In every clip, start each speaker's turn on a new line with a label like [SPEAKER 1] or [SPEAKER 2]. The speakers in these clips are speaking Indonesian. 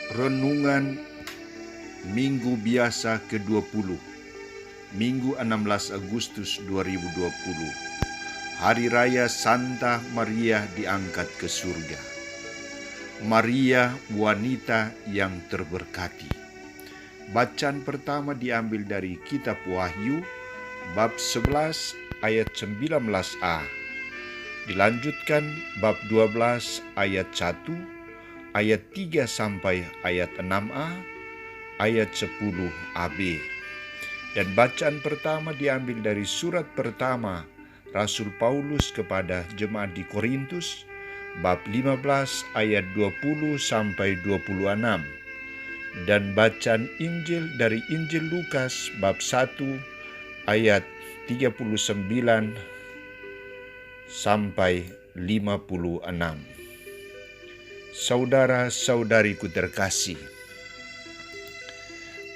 [SPEAKER 1] Renungan Minggu Biasa ke-20, Minggu 16 Agustus 2020, Hari Raya Santa Maria diangkat ke surga. Maria, wanita yang terberkati. Bacaan pertama diambil dari Kitab Wahyu, bab 11 ayat 19a. Dilanjutkan bab 12 ayat 1, ayat 3 sampai ayat 6a, ayat 10ab. Dan bacaan pertama diambil dari surat pertama Rasul Paulus kepada jemaat di Korintus, bab 15 ayat 20 sampai 26. Dan bacaan Injil dari Injil Lukas bab 1 ayat 39 sampai 56. Saudara-saudariku terkasih,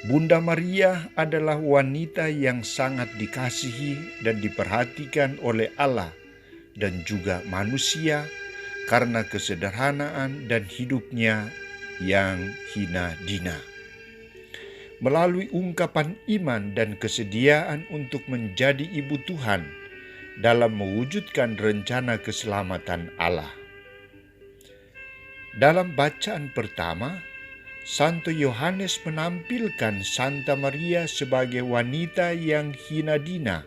[SPEAKER 1] Bunda Maria adalah wanita yang sangat dikasihi dan diperhatikan oleh Allah dan juga manusia karena kesederhanaan dan hidupnya yang hina dina. Melalui ungkapan iman dan kesediaan untuk menjadi ibu Tuhan dalam mewujudkan rencana keselamatan Allah. Dalam bacaan pertama, Santo Yohanes menampilkan Santa Maria sebagai wanita yang hina dina,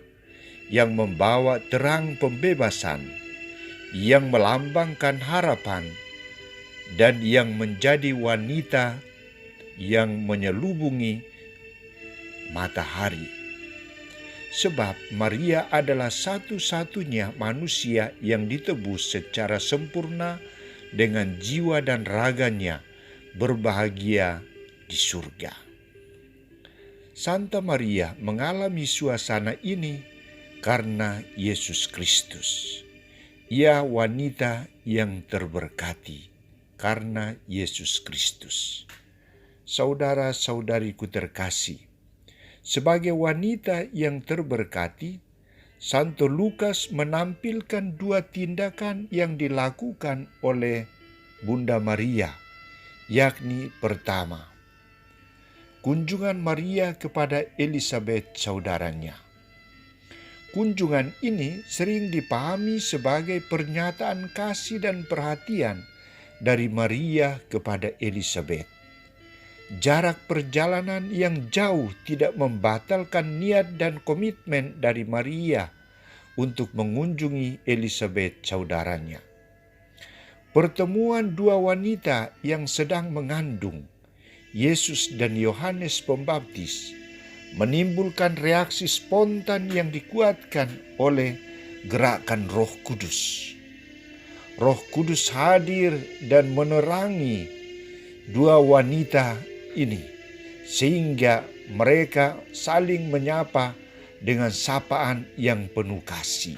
[SPEAKER 1] yang membawa terang pembebasan, yang melambangkan harapan, dan yang menjadi wanita yang menyelubungi matahari. Sebab Maria adalah satu-satunya manusia yang ditebus secara sempurna dengan jiwa dan raganya berbahagia di surga. Santa Maria mengalami suasana ini karena Yesus Kristus. Ia wanita yang terberkati karena Yesus Kristus. Saudara-saudariku terkasih, sebagai wanita yang terberkati, Santo Lukas menampilkan dua tindakan yang dilakukan oleh Bunda Maria, yakni pertama, kunjungan Maria kepada Elisabet saudaranya. Kunjungan ini sering dipahami sebagai pernyataan kasih dan perhatian dari Maria kepada Elisabet. Jarak perjalanan yang jauh tidak membatalkan niat dan komitmen dari Maria untuk mengunjungi Elisabet saudaranya. Pertemuan dua wanita yang sedang mengandung, Yesus dan Yohanes Pembaptis, menimbulkan reaksi spontan yang dikuatkan oleh gerakan Roh Kudus. Roh Kudus hadir dan menerangi dua wanita ini, sehingga mereka saling menyapa dengan sapaan yang penuh kasih.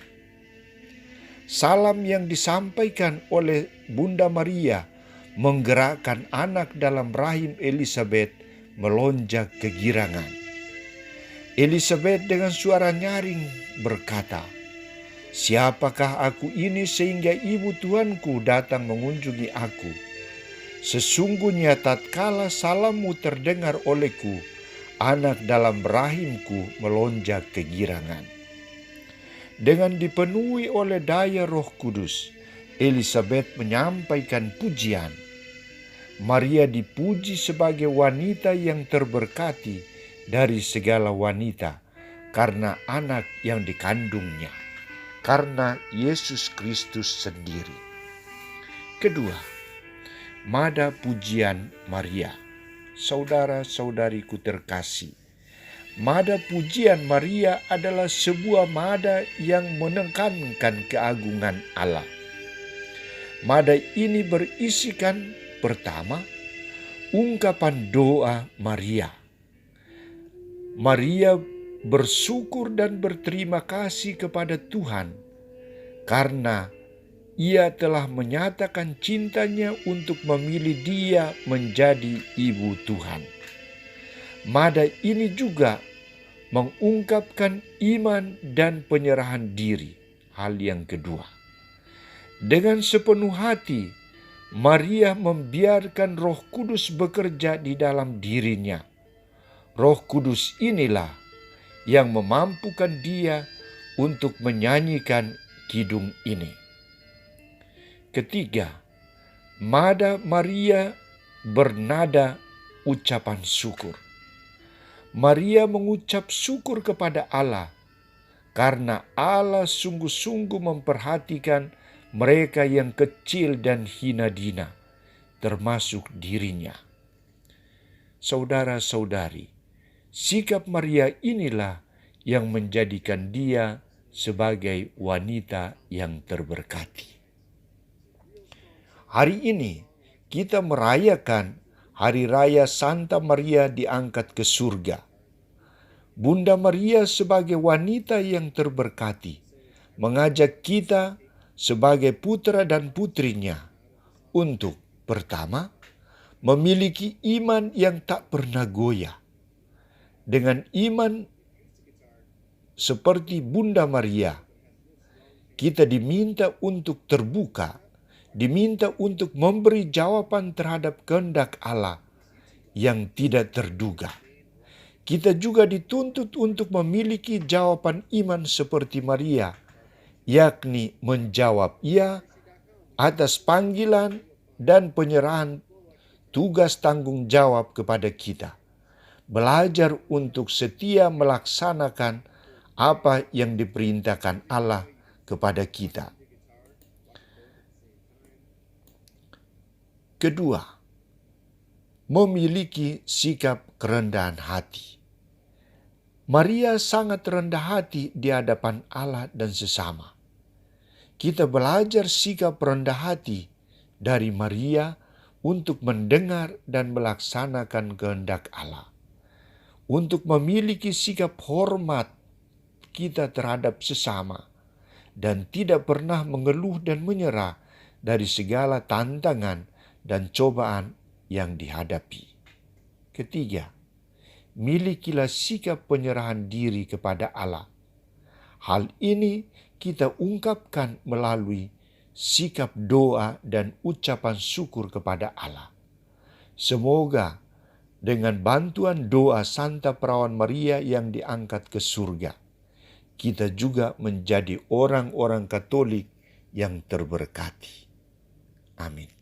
[SPEAKER 1] Salam yang disampaikan oleh Bunda Maria menggerakkan anak dalam rahim Elisabet melonjak kegirangan. Elisabet dengan suara nyaring berkata, "Siapakah aku ini sehingga ibu Tuanku datang mengunjungi aku? Sesungguhnya tatkala salammu terdengar olehku, anak dalam rahimku melonjak kegirangan." Dengan dipenuhi oleh daya Roh Kudus, Elisabet menyampaikan pujian. Maria dipuji sebagai wanita yang terberkati dari segala wanita karena anak yang dikandungnya, karena Yesus Kristus sendiri. Kedua, Mada pujian Maria. Saudara-saudariku terkasih, Mada pujian Maria adalah sebuah mada yang menekankan keagungan Allah. Mada ini berisikan pertama, ungkapan doa Maria. Maria bersyukur dan berterima kasih kepada Tuhan karena Ia telah menyatakan cintanya untuk memilih dia menjadi ibu Tuhan. Mada ini juga mengungkapkan iman dan penyerahan diri. Hal yang kedua, dengan sepenuh hati Maria membiarkan Roh Kudus bekerja di dalam dirinya. Roh Kudus inilah yang memampukan dia untuk menyanyikan kidung ini. Ketiga, nada Maria bernada ucapan syukur. Maria mengucap syukur kepada Allah karena Allah sungguh-sungguh memperhatikan mereka yang kecil dan hina dina, termasuk dirinya. Saudara-saudari, sikap Maria inilah yang menjadikan dia sebagai wanita yang terberkati. Hari ini kita merayakan Hari Raya Santa Maria diangkat ke surga. Bunda Maria sebagai wanita yang terberkati mengajak kita sebagai putra dan putrinya untuk pertama, memiliki iman yang tak pernah goyah. Dengan iman seperti Bunda Maria, kita diminta untuk terbuka, diminta untuk memberi jawaban terhadap kehendak Allah yang tidak terduga. Kita juga dituntut untuk memiliki jawaban iman seperti Maria, yakni menjawab ya atas panggilan dan penyerahan tugas tanggung jawab kepada kita. Belajar untuk setia melaksanakan apa yang diperintahkan Allah kepada kita. Kedua, memiliki sikap kerendahan hati. Maria sangat rendah hati di hadapan Allah dan sesama. Kita belajar sikap rendah hati dari Maria untuk mendengar dan melaksanakan kehendak Allah. Untuk memiliki sikap hormat kita terhadap sesama dan tidak pernah mengeluh dan menyerah dari segala tantangan dan cobaan yang dihadapi. Ketiga, milikilah sikap penyerahan diri kepada Allah. Hal ini kita ungkapkan melalui sikap doa dan ucapan syukur kepada Allah. Semoga dengan bantuan doa Santa Perawan Maria yang diangkat ke surga, kita juga menjadi orang-orang Katolik yang terberkati. Amin.